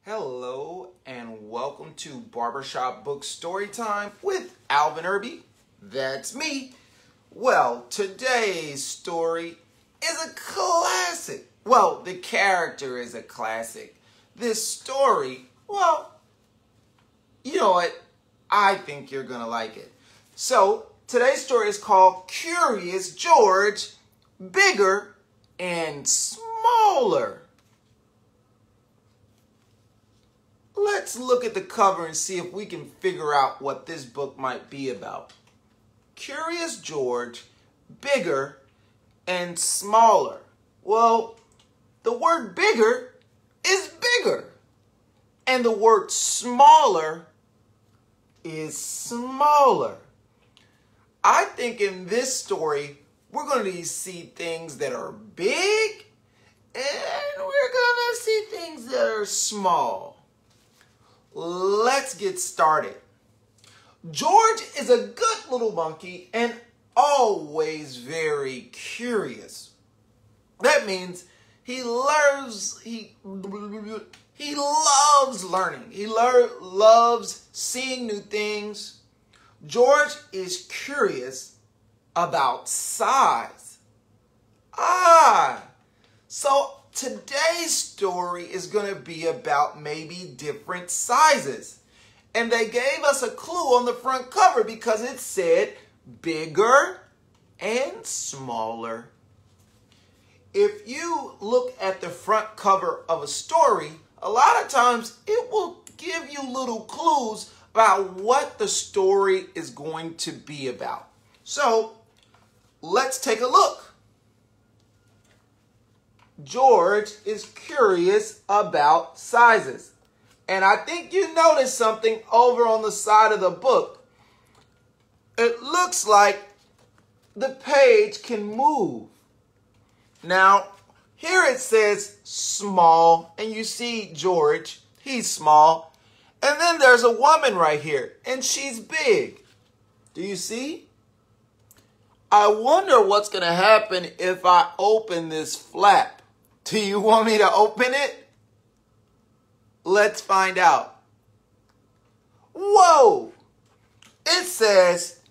Hello and welcome to Barbershop Books Story Time with Alvin Irby. That's me. Well, today's story is a classic. Well, the character is a classic. This story, well, you know what? I think you're going to like it. So, today's story is called Curious George, Bigger and Smaller. Let's look at the cover and see if we can figure out what this book might be about. Curious George, Bigger and Smaller. Well, the word bigger is bigger. And the word smaller is smaller. I think in this story, we're going to see things that are big and we're going to see things that are small. Let's get started. George is a good little monkey and always very curious. That means he loves learning. He loves seeing new things. George is curious about size. So today's story is going to be about maybe different sizes. And they gave us a clue on the front cover because it said bigger and smaller. If you look at the front cover of a story, a lot of times it will give you little clues about what the story is going to be about. So let's take a look. George is curious about sizes. And I think you noticed something over on the side of the book. It looks like the page can move. Now, here it says small, and you see George, he's small. And then there's a woman right here, and she's big. Do you see? I wonder what's going to happen if I open this flap. Do you want me to open it? Let's find out. Whoa! It says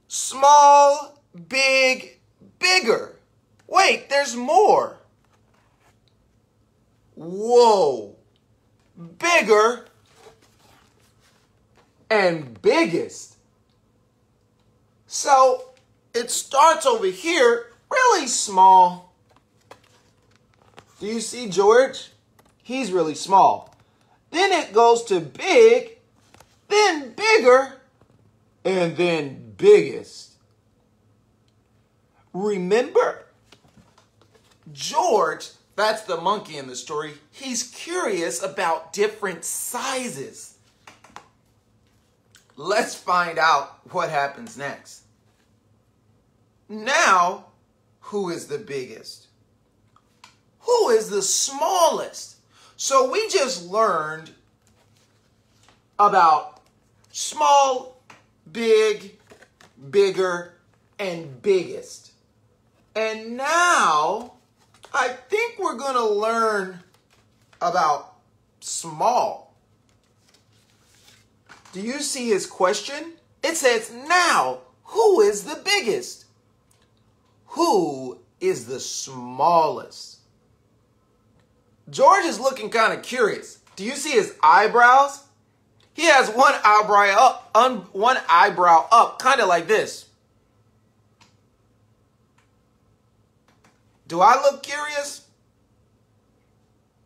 small, big, bigger. Wait, there's more. Whoa! Bigger and biggest. So it starts over here really small. Do you see George? He's really small. Then it goes to big, then bigger, and then biggest. Remember? George, that's the monkey in the story, he's curious about different sizes. Let's find out what happens next. Now, who is the biggest? Who is the smallest? So we just learned about small, big, bigger, and biggest. And now I think we're going to learn about small. Do you see his question? It says, now, who is the biggest? Who is the smallest? George is looking kind of curious. Do you see his eyebrows? He has one eyebrow up, kind of like this. Do I look curious?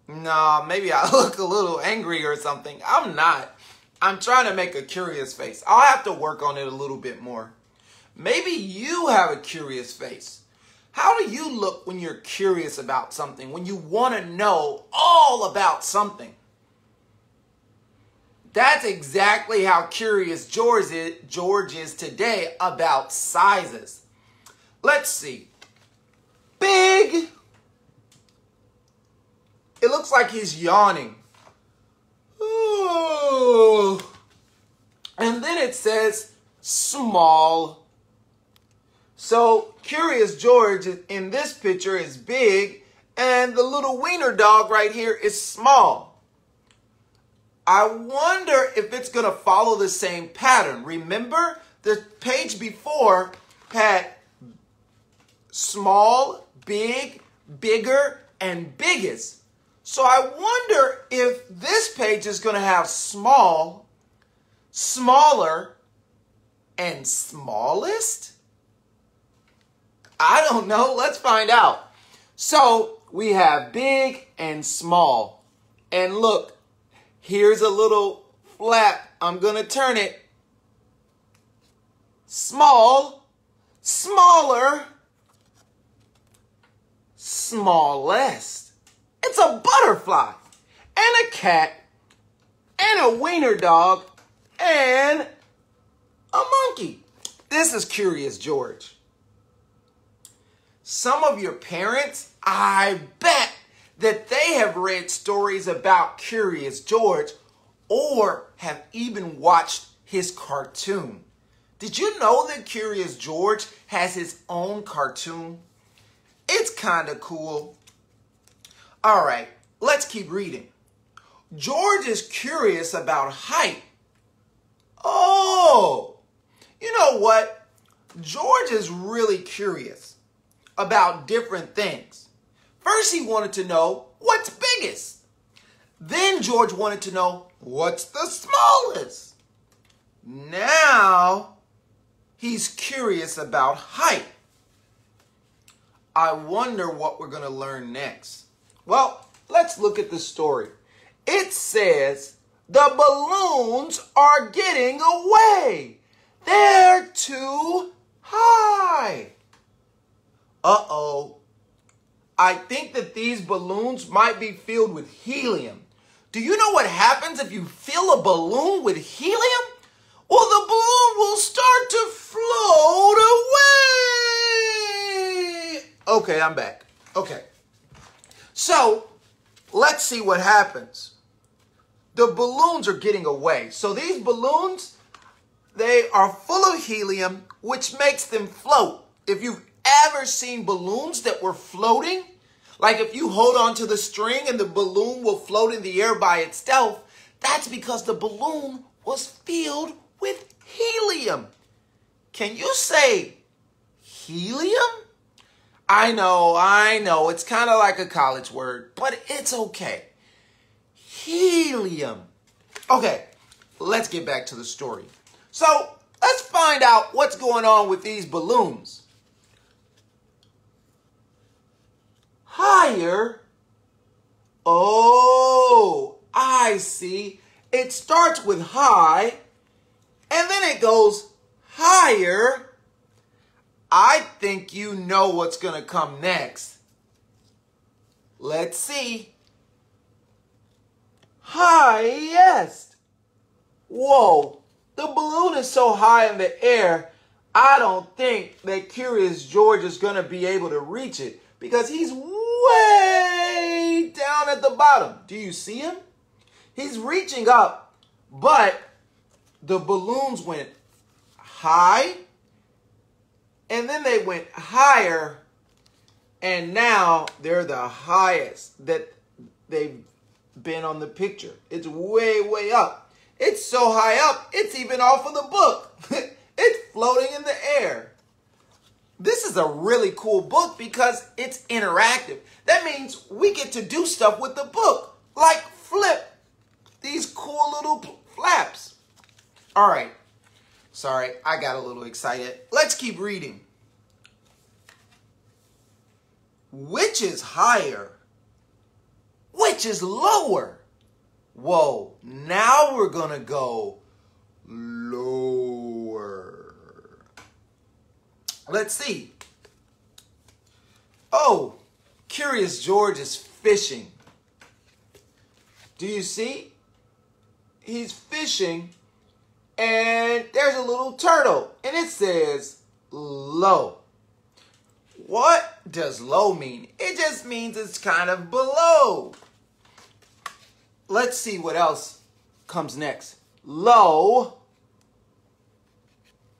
Nah, maybe I look a little angry or something. I'm not. I'm trying to make a curious face. I'll have to work on it a little bit more. Maybe you have a curious face. How do you look when you're curious about something, when you want to know all about something? That's exactly how curious George is today about sizes. Let's see. Big. It looks like he's yawning. Ooh. And then it says small. So, Curious George in this picture is big, and the little wiener dog right here is small. I wonder if it's going to follow the same pattern. Remember, the page before had small, big, bigger, and biggest. So I wonder if this page is going to have small, smaller, and smallest? I don't know. Let's find out. So we have big and small. And look, here's a little flap. I'm going to turn it. Small, smaller, smallest. It's a butterfly and a cat and a wiener dog and a monkey. This is Curious George. Some of your parents, I bet that they have read stories about Curious George or have even watched his cartoon. Did you know that Curious George has his own cartoon? It's kind of cool. All right, let's keep reading. George is curious about height. Oh, you know what? George is really curious about different things. First, he wanted to know what's biggest. Then George wanted to know what's the smallest. Now, he's curious about height. I wonder what we're going to learn next. Well, let's look at the story. It says, the balloons are getting away. They're too high. Uh-oh. I think that these balloons might be filled with helium. Do you know what happens if you fill a balloon with helium? Well, the balloon will start to float away. Okay, I'm back. Okay. So, let's see what happens. The balloons are getting away. So these balloons, they are full of helium, which makes them float. If you've ever seen balloons that were floating, like if you hold on to the string and the balloon will float in the air by itself, that's because the balloon was filled with helium. Can you say helium? I know. It's kind of like a college word, but it's okay. Helium. Okay, let's get back to the story. So, let's find out what's going on with these balloons. Higher. Oh, I see. It starts with high, and then it goes higher. I think you know what's going to come next. Let's see. Highest. Whoa, the balloon is so high in the air, I don't think that Curious George is going to be able to reach it because he's way down at the bottom. Do you see him? He's reaching up, but the balloons went high, and then they went higher, and now they're the highest that they've been on the picture. It's way, way up. It's so high up, it's even off of the book. It's floating in the air. This is a really cool book because it's interactive. That means we get to do stuff with the book, like flip these cool little flaps. All right. Sorry, I got a little excited. Let's keep reading. Which is higher? Which is lower? Whoa, now we're gonna go lower. Let's see. Oh, Curious George is fishing. Do you see? He's fishing, and there's a little turtle, and it says low. What does low mean? It just means it's kind of below. Let's see what else comes next. Low,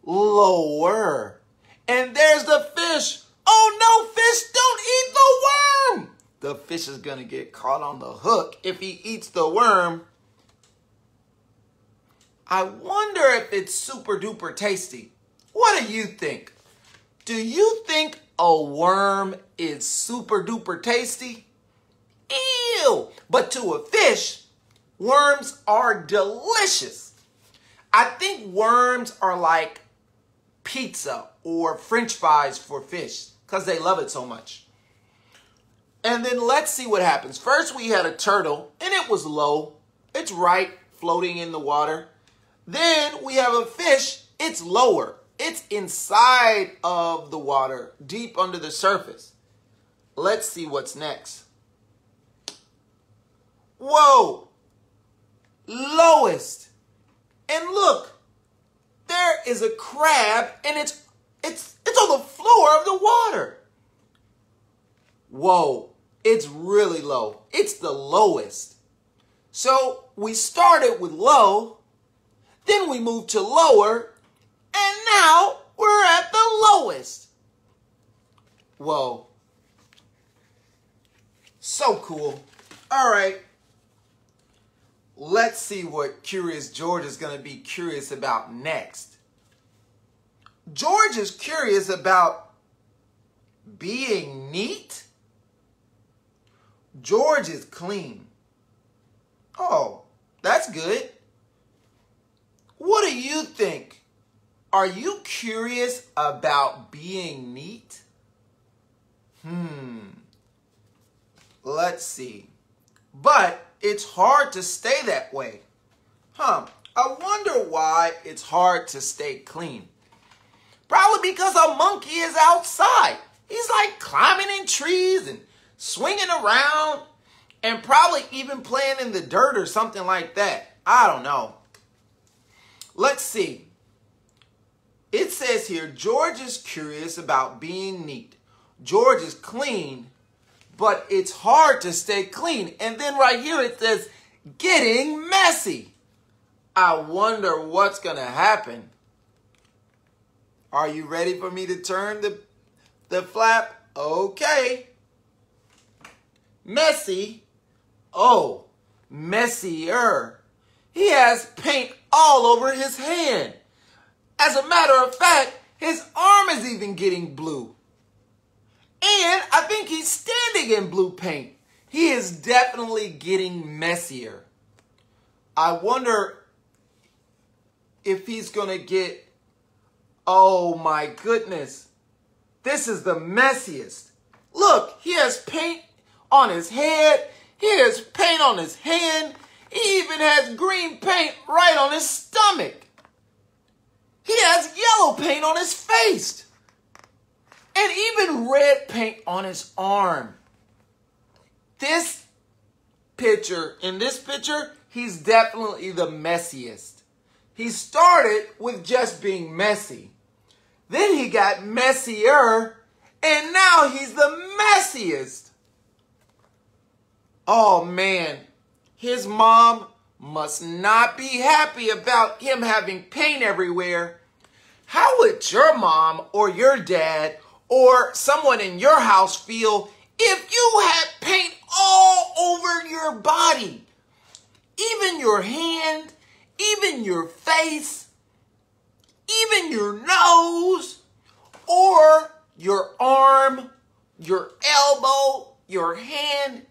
lower. And there's the fish. Oh no, fish, don't eat the worm. The fish is going to get caught on the hook if he eats the worm. I wonder if it's super duper tasty. What do you think? Do you think a worm is super duper tasty? Ew! But to a fish, worms are delicious. I think worms are like pizza or French fries for fish because they love it so much. And then let's see what happens. First we had a turtle and it was low. It's right, floating in the water. Then we have a fish. It's lower. It's inside of the water, deep under the surface. Let's see what's next. Whoa! Lowest. And look, there is a crab and it's on the floor of the water. Whoa, it's really low. It's the lowest. So we started with low, then we moved to lower, and now we're at the lowest. Whoa. So cool. All right. Let's see what Curious George is going to be curious about next. George is curious about being neat. George is clean. Oh, that's good. What do you think? Are you curious about being neat? Let's see. But it's hard to stay that way. I wonder why it's hard to stay clean. Probably because a monkey is outside. He's like climbing in trees and swinging around and probably even playing in the dirt or something like that. I don't know. Let's see. It says here, George is curious about being neat. George is clean, but it's hard to stay clean. And then right here it says, getting messy. I wonder what's going to happen. Are you ready for me to turn the flap? Okay. Messy. Oh, messier. He has paint all over his hand. As a matter of fact, his arm is even getting blue. And I think he's standing in blue paint. He is definitely getting messier. I wonder if he's going to get... Oh my goodness. This is the messiest. Look, he has paint on his head. He has paint on his hand. He even has green paint right on his stomach. He has yellow paint on his face. And even red paint on his arm. In this picture, he's definitely the messiest. He started with just being messy. Then he got messier, and now he's the messiest. Oh man, his mom must not be happy about him having paint everywhere. How would your mom or your dad or someone in your house feel if you had paint all over your body? Even your hand, even your face, even your nose, or your arm, your elbow, your hand.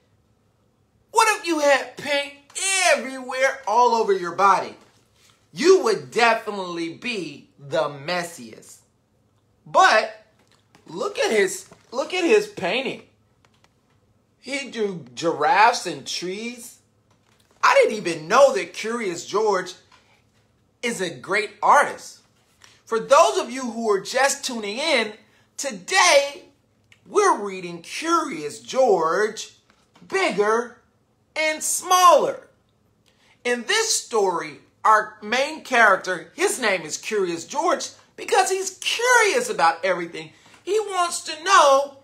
What if you had paint everywhere all over your body? You would definitely be the messiest. But look at his painting. He drew giraffes and trees. I didn't even know that Curious George is a great artist. For those of you who are just tuning in, today we're reading Curious George, Bigger and Smaller. In this story, our main character, his name is Curious George because he's curious about everything. He wants to know,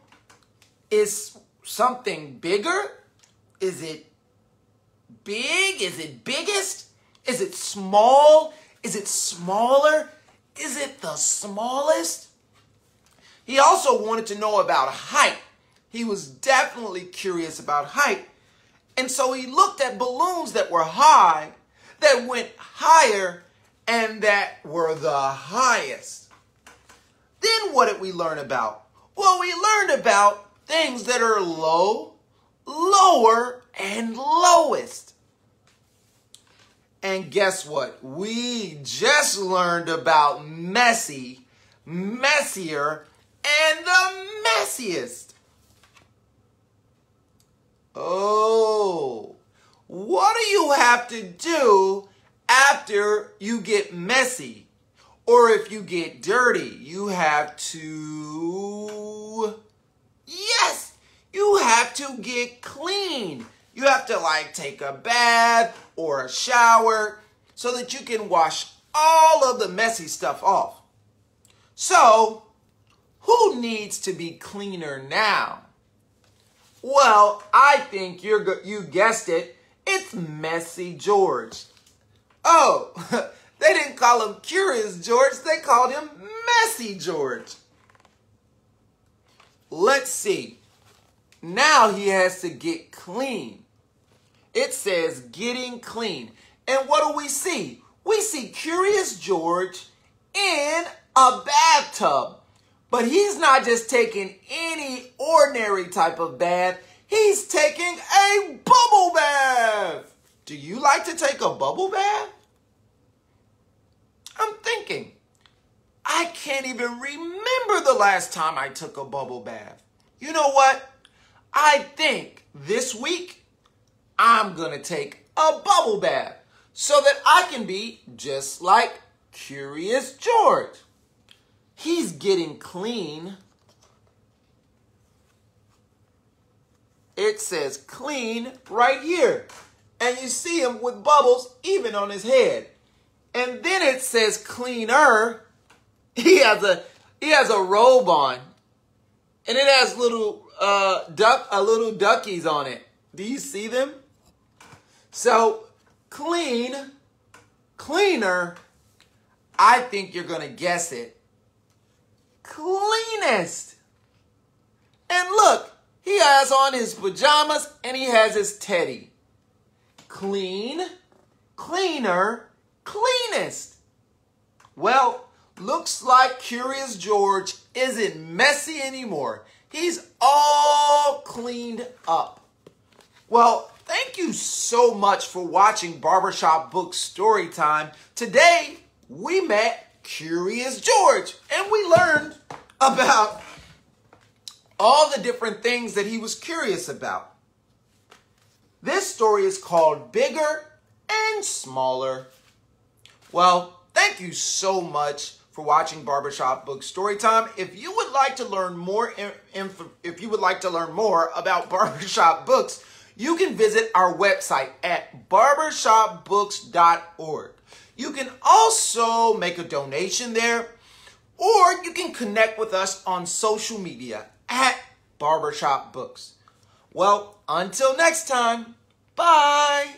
is something bigger? Is it big? Is it biggest? Is it small? Is it smaller? Is it the smallest? He also wanted to know about height. He was definitely curious about height. And so he looked at balloons that were high, that went higher, and that were the highest. Then what did we learn about? Well, we learned about things that are low, lower, and lowest. And guess what? We just learned about messy, messier, and the messiest. Oh, what do you have to do after you get messy? Or if you get dirty, you have to, yes, you have to get clean. You have to take a bath or a shower so that you can wash all of the messy stuff off. So, who needs to be cleaner now? Well, I think you guessed it. It's Messy George. Oh, they didn't call him Curious George. They called him Messy George. Let's see. Now he has to get clean. It says getting clean. And what do we see? We see Curious George in a bathtub. But he's not just taking any ordinary type of bath. He's taking a bubble bath. Do you like to take a bubble bath? I'm thinking, I can't even remember the last time I took a bubble bath. You know what? I think this week I'm going to take a bubble bath so that I can be just like Curious George. He's getting clean. It says clean right here. And you see him with bubbles even on his head. And then it says cleaner. He has a robe on. And it has little duckies on it. Do you see them? So clean, cleaner. I think you're going to guess it. Cleanest. And look, he has on his pajamas and he has his teddy. Clean, cleaner, cleanest. Well, looks like Curious George isn't messy anymore. He's all cleaned up. Well, thank you so much for watching Barbershop Books Story Time. Today, we met Curious George, and we learned about all the different things that he was curious about. This story is called Bigger and Smaller. Well, thank you so much for watching Barbershop Books Story Time. If you would like to learn more about Barbershop Books, you can visit our website at barbershopbooks.org. You can also make a donation there, or you can connect with us on social media at Barbershop Books. Well, until next time, bye.